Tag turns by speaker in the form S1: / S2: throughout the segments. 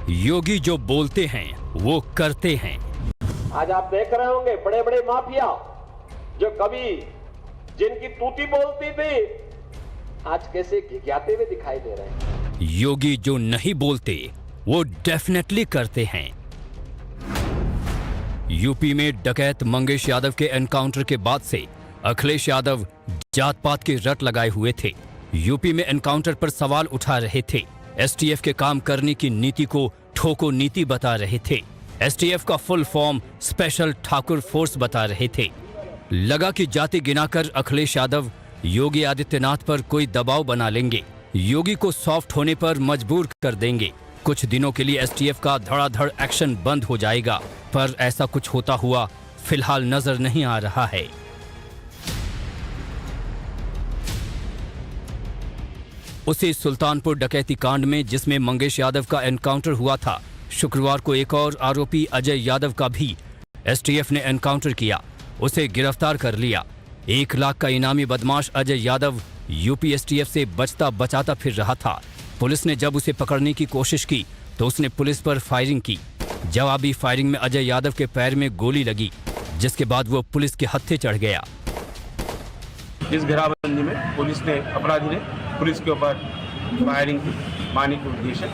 S1: योगी जो बोलते हैं वो करते हैं।
S2: आज आप देख रहे होंगे बड़े बड़े माफिया जो कभी जिनकी तूती बोलती थी आज कैसे घिघियाते हुए दिखाई दे रहे हैं।
S1: योगी जो नहीं बोलते वो डेफिनेटली करते हैं। यूपी में डकैत मंगेश यादव के एनकाउंटर के बाद से अखिलेश यादव जात पात की रट लगाए हुए थे। यूपी में एनकाउंटर पर सवाल उठा रहे थे। एसटीएफ के काम करने की नीति को ठोको नीति बता रहे थे। एसटीएफ का full form special Thakur force बता रहे थे। लगा कि जाति गिनाकर अखिलेश यादव योगी आदित्यनाथ पर कोई दबाव बना लेंगे, योगी को सॉफ्ट होने पर मजबूर कर देंगे। कुछ दिनों के लिए एसटीएफ का धड़ाधड़ एक्शन बंद हो जाएगा, पर ऐसा कुछ होता हुआ फिलहाल नजर नहीं आ रहा है। उसी सुल्तानपुर डकैती कांड में जिसमें मंगेश यादव का एनकाउंटर हुआ था, शुक्रवार को एक और आरोपी अजय यादव का भी एसटीएफ ने एनकाउंटर किया। उसे गिरफ्तार कर लिया। 1 लाख का इनामी बदमाश अजय यादव यूपी एसटीएफ से बचता बचाता फिर रहा था। पुलिस ने जब उसे पकड़ने की कोशिश की तो उसने पुलिस पर फायरिंग की। जवाबी फायरिंग में अजय यादव के पैर में गोली लगी, जिसके बाद वो पुलिस के हत्थे चढ़ गया।
S3: इस घेराबंदी में पुलिस ने अपराधी ने पुलिस के ऊपर फायरिंग की मारने के उद्देश्य।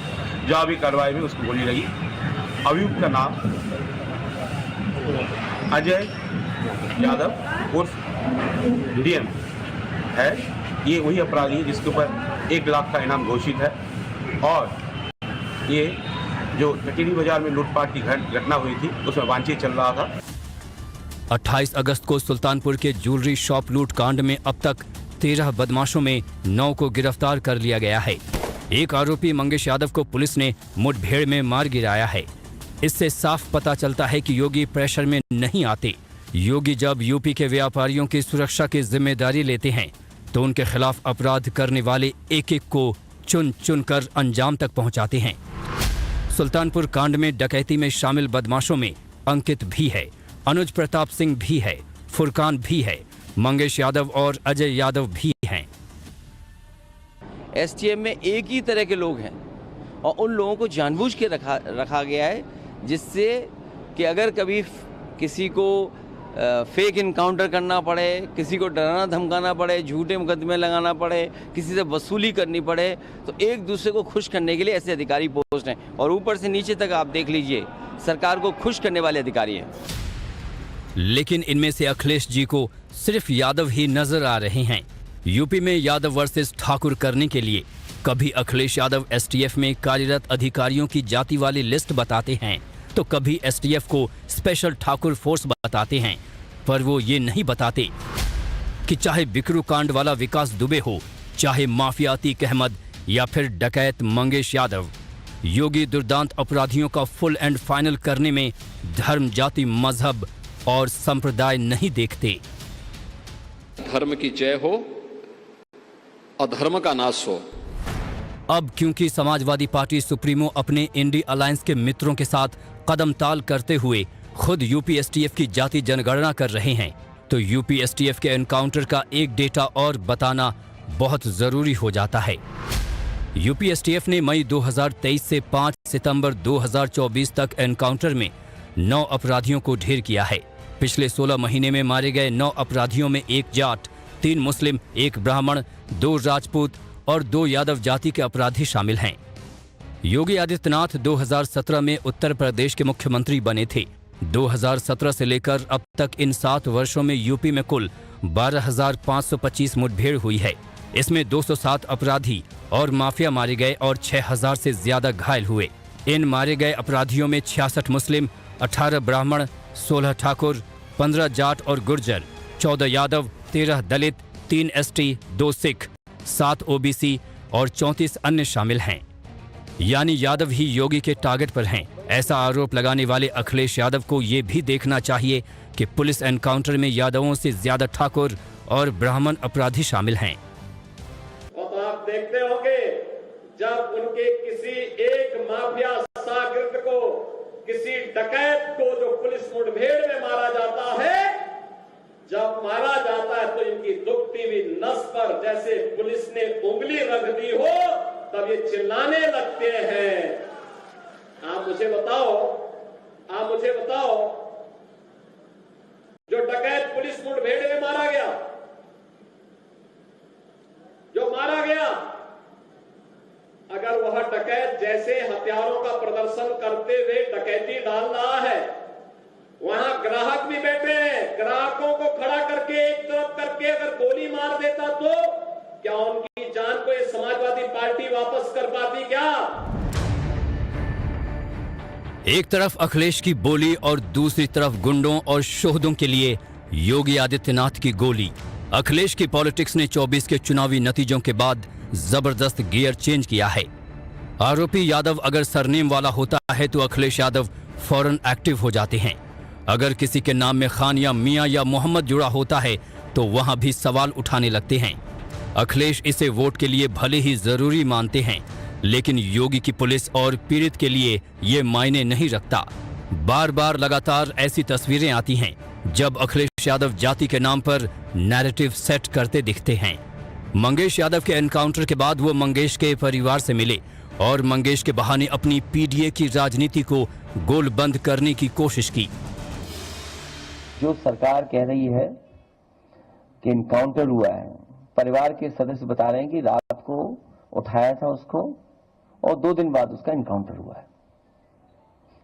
S3: जवाबी कार्रवाई में उसको गोली लगी। अभियुक्त का नाम अजय यादव उर्फ डीएम है। ये वही अपराधी है जिसके ऊपर 1 लाख का इनाम घोषित है। और ये जो टिकरी बाजार में लूटपाट की घटना हुई थी उसमें वांछित चल रहा था।
S1: 28 अगस्त को सुल्तानपुर के ज्वेलरी शॉप लूट कांड में अब तक 13 बदमाशों में 9 को गिरफ्तार कर लिया गया है। एक आरोपी मंगेश यादव को पुलिस ने मुठभेड़ में मार गिराया है। इससे साफ पता चलता है कि योगी प्रेशर में नहीं आते। योगी जब यूपी के व्यापारियों की सुरक्षा की जिम्मेदारी लेते हैं तो उनके खिलाफ अपराध करने वाले एक एक को चुन चुन कर अंजाम तक पहुंचाते हैं। सुल्तानपुर कांड में डकैती में शामिल बदमाशों में अंकित भी है, अनुज प्रताप सिंह भी है, फुरकान भी है, मंगेश यादव और अजय यादव भी हैं।
S4: एसटीएफ में एक ही तरह के लोग हैं और उन लोगों को जानबूझ के रखा गया है, जिससे कि अगर कभी किसी को फेक इनकाउंटर करना पड़े, किसी को डराना धमकाना पड़े, झूठे मुकदमे लगाना पड़े, किसी से वसूली करनी पड़े, तो एक दूसरे को खुश करने के लिए ऐसे अधिकारी पोस्ट हैं। और ऊपर से नीचे तक आप देख लीजिए, सरकार को खुश करने वाले अधिकारी हैं।
S1: लेकिन इनमें से अखिलेश जी को सिर्फ यादव ही नजर आ रहे हैं। यूपी में यादव वर्सेस ठाकुर करने के लिए कभी अखिलेश यादव एसटीएफ में कार्यरत अधिकारियों की जाति वाली लिस्ट बताते हैं तो कभी एसटीएफ को स्पेशल ठाकुर फोर्स बताते हैं, पर वो ये नहीं बताते कि चाहे बिकरू कांड वाला विकास दुबे हो, चाहे माफिया अतीक अहमद या फिर डकैत मंगेश यादव, योगी दुर्दांत अपराधियों का फुल एंड फाइनल करने में धर्म, जाति, मजहब और संप्रदाय नहीं देखते।
S5: धर्म की जय हो, अधर्म का नाश हो।
S1: अब क्योंकि समाजवादी पार्टी सुप्रीमो अपने इंडी अलायंस के मित्रों के साथ कदम ताल करते हुए खुद यूपी एसटीएफ की जाति जनगणना कर रहे हैं, तो यूपी एसटीएफ के एनकाउंटर का एक डेटा और बताना बहुत जरूरी हो जाता है। यूपी एसटीएफ ने मई 2023 से 5 सितंबर 2024 तक एनकाउंटर में 9 अपराधियों को ढेर किया है। पिछले 16 महीने में मारे गए 9 अपराधियों में 1 जाट, 3 मुस्लिम, 1 ब्राह्मण, 2 राजपूत और 2 यादव जाति के अपराधी शामिल हैं। योगी आदित्यनाथ 2017 में उत्तर प्रदेश के मुख्यमंत्री बने थे। 2017 से लेकर अब तक इन 7 वर्षों में यूपी में कुल 12,525 मुठभेड़ हुई है। इसमें 207 अपराधी और माफिया मारे गए और 6,000 से ज्यादा घायल हुए। इन मारे गए अपराधियों में 66 मुस्लिम, 18 ब्राह्मण, 16 ठाकुर, 15 जाट और गुर्जर, 14 यादव, 13 दलित, 3 एसटी, 2 सिख, 7 ओबीसी और 34 अन्य शामिल हैं। यानी यादव ही योगी के टारगेट पर हैं। ऐसा आरोप लगाने वाले अखिलेश यादव को ये भी देखना चाहिए कि पुलिस एनकाउंटर में यादवों से ज्यादा ठाकुर और ब्राह्मण अपराधी शामिल हैं।
S2: तो आप देखते होंगे जब उनके किसी एक माफिया शागिर्द को, किसी डकैत को जो पुलिस मुठभेड़ में मारा जाता है, जब मारा जाता है तो इनकी दुखती हुई नस पर जैसे पुलिस ने उंगली रख दी हो, तब ये चिल्लाने लगते हैं, मुझे बताओ जो डकैत पुलिस मुठभेड़ में मारा गया, अगर वह डकैत जैसे हथियारों का प्रदर्शन करते हुए डकैती डाल रहा है, वहां ग्राहक भी बैठे हैं, ग्राहकों को खड़ा करके एक तरफ करके अगर गोली मार देता तो क्या उनकी जान को ये समाजवादी पार्टी वापस कर पाती क्या?
S1: एक तरफ अखिलेश की बोली और दूसरी तरफ गुंडों और शोहदों के लिए योगी आदित्यनाथ की गोली। अखिलेश की पॉलिटिक्स ने 24 के चुनावी नतीजों के बाद जबरदस्त गियर चेंज किया है। आरोपी यादव अगर सरनेम वाला होता है तो अखिलेश यादव फौरन एक्टिव हो जाते हैं। अगर किसी के नाम में खान या मियां या मोहम्मद जुड़ा होता है तो वहां भी सवाल उठाने लगते हैं। अखिलेश इसे वोट के लिए भले ही जरूरी मानते हैं, लेकिन योगी की पुलिस और पीड़ित के लिए ये मायने नहीं रखता। बार बार लगातार ऐसी तस्वीरें आती हैं जब अखिलेश यादव जाति के नाम पर नैरेटिव सेट करते दिखते हैं। मंगेश यादव के एनकाउंटर के बाद वो मंगेश के परिवार से मिले और मंगेश के बहाने अपनी पीडीए की राजनीति को गोलबंद करने की कोशिश की।
S6: जो सरकार कह रही है कि एनकाउंटर हुआ है, परिवार के सदस्य बता रहे हैं कि रात को उठाया था उसको और 2 दिन बाद उसका एनकाउंटर हुआ है,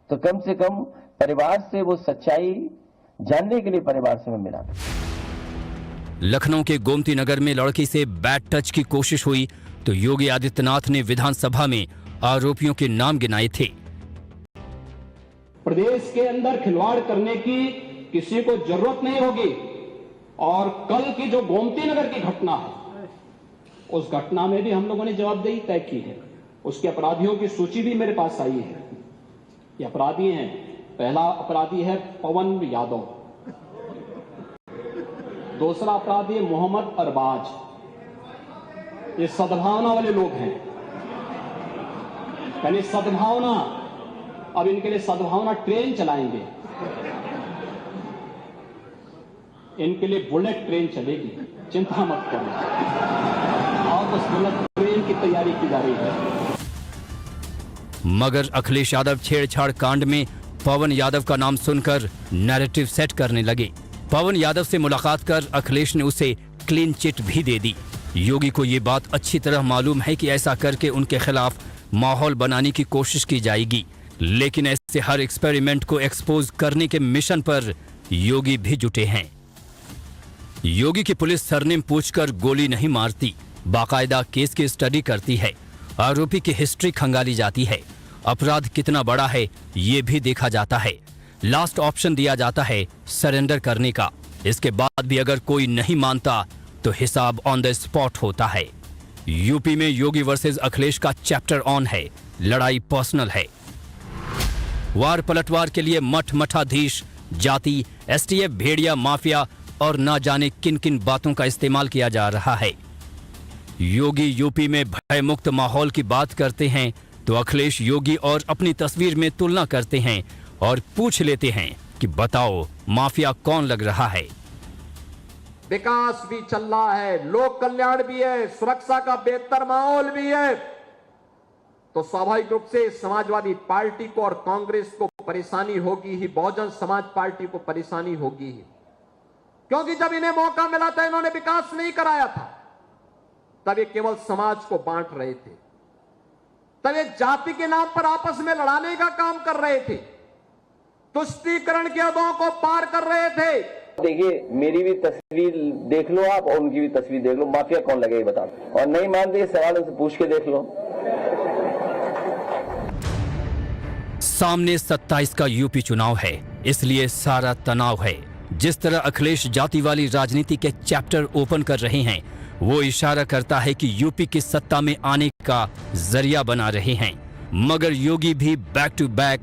S6: तो कम से कम परिवार से वो सच्चाई जानने के लिए परिवार से मैं मिला।
S1: लखनऊ के गोमती नगर में लड़की से बैड टच की कोशिश हुई तो योगी आदित्यनाथ ने विधानसभा में आरोपियों के नाम गिनाए थे।
S7: प्रदेश के अंदर खिलवाड़ करने की किसी को जरूरत नहीं होगी और कल की जो गोमती नगर की घटना है, उस घटना में भी हम लोगों ने जवाबदेही तय की है। उसके अपराधियों की सूची भी मेरे पास आई है। ये अपराधी हैं। पहला अपराधी है पवन यादव, दूसरा अपराधी है मोहम्मद अरबाज। ये सद्भावना वाले लोग हैं, यानी सद्भावना। अब इनके लिए सद्भावना ट्रेन चलाएंगे, इनके लिए बुलेट ट्रेन चलेगी, चिंता मत करो। और बस बुलेट ट्रेन की तैयारी की जा रही है।
S1: मगर अखिलेश यादव छेड़छाड़ कांड में पवन यादव का नाम सुनकर नैरेटिव सेट करने लगे। पवन यादव से मुलाकात कर अखिलेश ने उसे क्लीन चिट भी दे दी। योगी को ये बात अच्छी तरह मालूम है कि ऐसा करके उनके खिलाफ माहौल बनाने की कोशिश की जाएगी, लेकिन ऐसे हर एक्सपेरिमेंट को एक्सपोज करने के मिशन पर योगी भी जुटे हैं। योगी की पुलिस सरनेम पूछकर गोली नहीं मारती, बाकायदा केस की स्टडी करती है। आरोपी की हिस्ट्री खंगाली जाती है, अपराध कितना बड़ा है ये भी देखा जाता है। लास्ट ऑप्शन दिया जाता है सरेंडर करने का। इसके बाद भी अगर कोई नहीं मानता तो हिसाब ऑन द स्पॉट होता है। यूपी में योगी वर्सेस अखिलेश का चैप्टर ऑन है। लड़ाई पर्सनल है। वार पलटवार के लिए मठ मठाधीश, जाति, एसटीएफ, भेड़िया माफिया और ना जाने किन किन बातों का इस्तेमाल किया जा रहा है। योगी यूपी में भयमुक्त माहौल की बात करते हैं तो अखिलेश योगी और अपनी तस्वीर में तुलना करते हैं और पूछ लेते हैं कि बताओ माफिया कौन लग रहा है।
S2: विकास भी चल रहा है, लोक कल्याण भी है, सुरक्षा का बेहतर माहौल भी है, तो स्वाभाविक रूप से समाजवादी पार्टी को और कांग्रेस को परेशानी होगी ही, बहुजन समाज पार्टी को परेशानी होगी ही। क्योंकि जब इन्हें मौका मिला था इन्होंने विकास नहीं कराया था, तब ये केवल समाज को बांट रहे थे, तब ये जाति के नाम पर आपस में लड़ाने का काम कर रहे थे, तुष्टीकरण की हदों को पार कर रहे थे।
S6: देखिए, मेरी भी तस्वीर देख लो आप और उनकी भी तस्वीर देख लो, माफिया कौन लगे बता दो। और नहीं मानते सवाल उनसे पूछ के देख लो।
S1: सामने 27 का यूपी चुनाव है, इसलिए सारा तनाव है। जिस तरह अखिलेश जाति वाली राजनीति के चैप्टर ओपन कर रहे हैं, वो इशारा करता है कि यूपी की सत्ता में आने का जरिया बना रहे हैं। मगर योगी भी बैक टू बैक